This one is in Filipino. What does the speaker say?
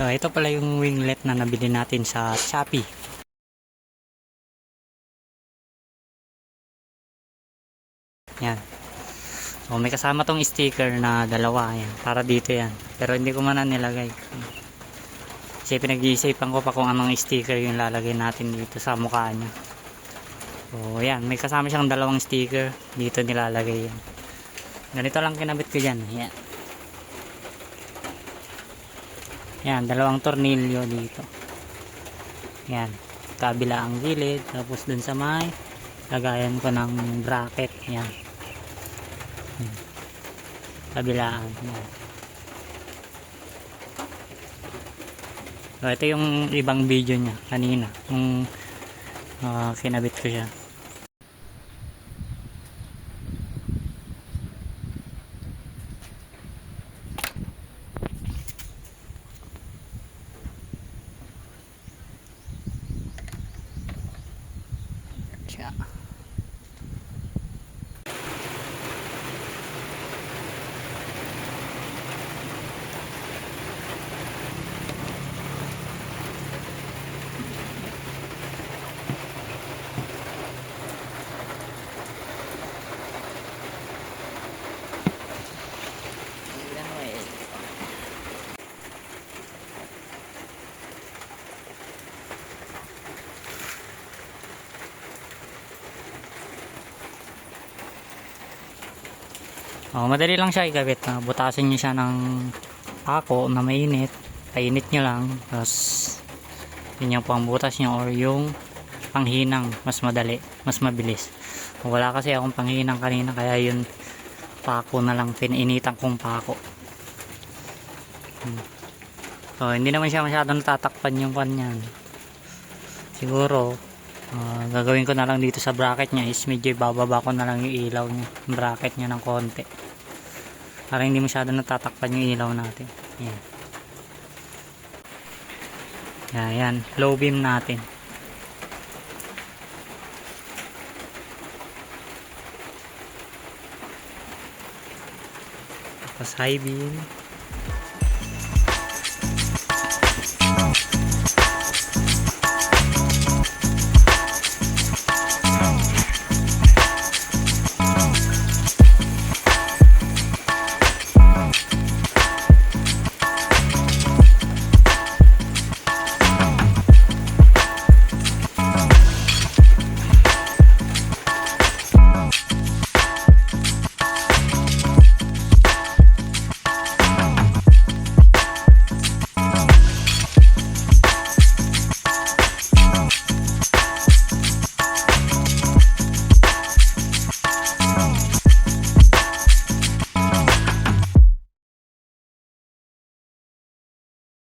So ito pala yung winglet na nabili natin sa Shopee. Yan. So may kasama tong sticker na dalawa. Yan. Para dito yan. Pero hindi ko man nilagay. Kasi pinag-iisipan ko pa kung anong sticker yung lalagay natin dito sa mukha niya. So yan. May kasama siyang dalawang sticker. Dito nilalagay yan. Ganito lang kinabit ko dyan. Yan. Yan. Dalawang tornilyo dito. Yan. Kabila ang gilid. Tapos dun sa may lagayan ko ng bracket. Yan. Kabilaan. Yan. So, ito yung ibang video niya kanina. Yung kinabit ko siya. Siya. Madali lang siya ikabit. Butasin nyo siya ng pako na mainit. Painit nyo lang. Tapos yun yung pangbutas nyo or yung panghinang. Mas madali. Mas mabilis. Wala kasi akong panghinang kanina. Kaya yun pako na lang. Pininitan kong pako. So hindi naman siya masyadong natatakpan yung kanyan. Siguro gagawin ko na lang dito sa bracket niya is medyo bababa ko na lang yung ilaw niya. Yung bracket niya ng konti. Para hindi masyado natatakpan yung ilaw natin. Yan. Yan. Low beam natin. Tapos high beam.